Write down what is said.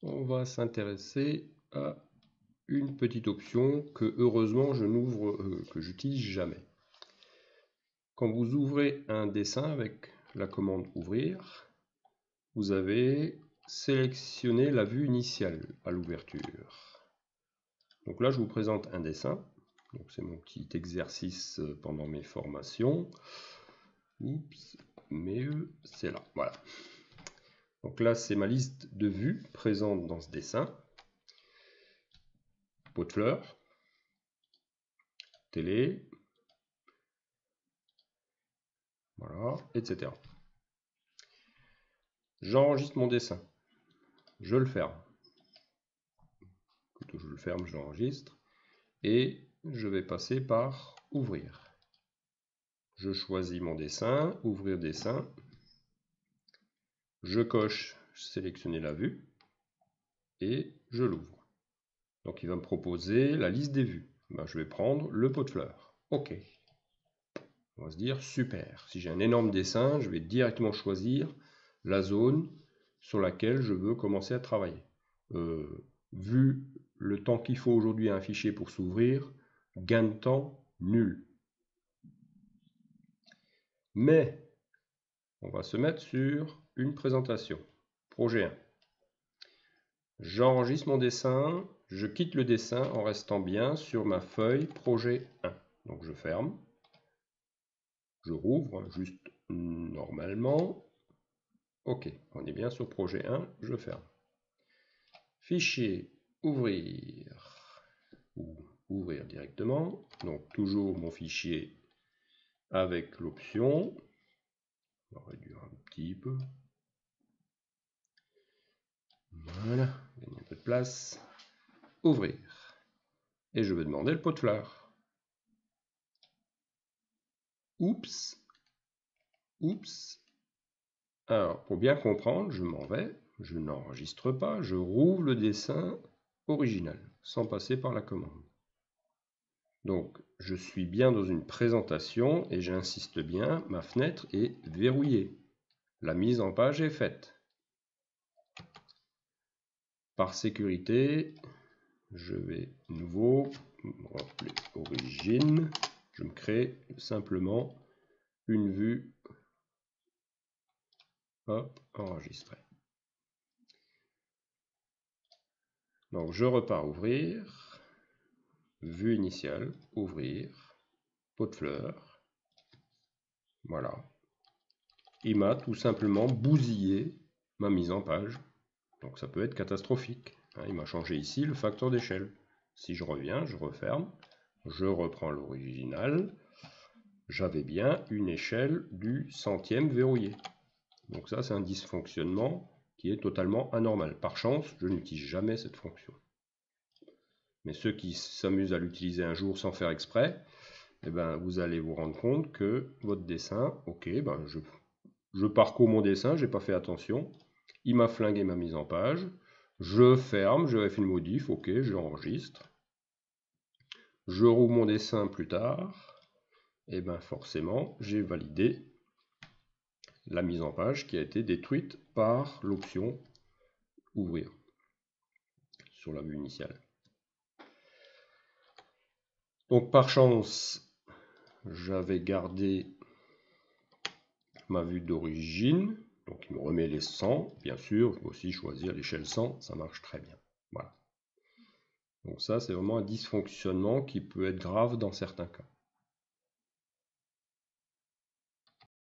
on va s'intéresser à une petite option que heureusement je n'ouvre, que j'utilise jamais. Quand vous ouvrez un dessin avec la commande ouvrir, vous avez sélectionné la vue initiale à l'ouverture. Donc là je vous présente un dessin. Donc c'est mon petit exercice pendant mes formations. Oups, mais c'est là, voilà. Donc là c'est ma liste de vues présentes dans ce dessin. Pot de fleurs, télé, voilà, etc. J'enregistre mon dessin. Je le ferme. Plutôt je le ferme, je l'enregistre. Et je vais passer par ouvrir. Je choisis mon dessin, ouvrir dessin. Je coche sélectionner la vue. Et je l'ouvre. Donc il va me proposer la liste des vues. Ben, je vais prendre le pot de fleurs. OK. On va se dire super. Si j'ai un énorme dessin, je vais directement choisir la zone sur laquelle je veux commencer à travailler. Vu le temps qu'il faut aujourd'hui à un fichier pour s'ouvrir, gain de temps nul. Mais on va se mettre sur une présentation. Projet 1. J'enregistre mon dessin, je quitte le dessin en restant bien sur ma feuille projet 1. Donc je ferme. Je rouvre juste normalement. OK, on est bien sur projet 1, je ferme. Fichier, ouvrir, ou ouvrir directement. Donc toujours mon fichier avec l'option. On va réduire un petit peu. Voilà, gagner un peu de place. Ouvrir. Et je vais demander le pot de fleurs. Oups. Oups. Alors, pour bien comprendre, je m'en vais. Je n'enregistre pas. Je rouvre le dessin original, sans passer par la commande. Donc, je suis bien dans une présentation et j'insiste bien, ma fenêtre est verrouillée. La mise en page est faite. Par sécurité, je vais de nouveau rappeler origine. Je me crée simplement une vue. Hop, enregistré. Donc, je repars ouvrir. Vue initiale, ouvrir. Pot de fleurs. Voilà. Il m'a tout simplement bousillé ma mise en page. Donc ça peut être catastrophique. Il m'a changé ici le facteur d'échelle. Si je reviens, je referme, je reprends l'original. J'avais bien une échelle du centième verrouillée. Donc ça, c'est un dysfonctionnement qui est totalement anormal. Par chance, je n'utilise jamais cette fonction. Mais ceux qui s'amusent à l'utiliser un jour sans faire exprès, eh ben, vous allez vous rendre compte que votre dessin, ok, ben, je parcours mon dessin, j'ai pas fait attention. Il m'a flingué ma mise en page. Je ferme, je vérifie le modif, ok, je l'enregistre. Je rouvre mon dessin plus tard. Et bien forcément, j'ai validé la mise en page qui a été détruite par l'option ouvrir sur la vue initiale. Donc par chance, j'avais gardé ma vue d'origine. Donc il me remet les 100. Bien sûr, je peux aussi choisir l'échelle 100, ça marche très bien. Voilà. Donc ça, c'est vraiment un dysfonctionnement qui peut être grave dans certains cas.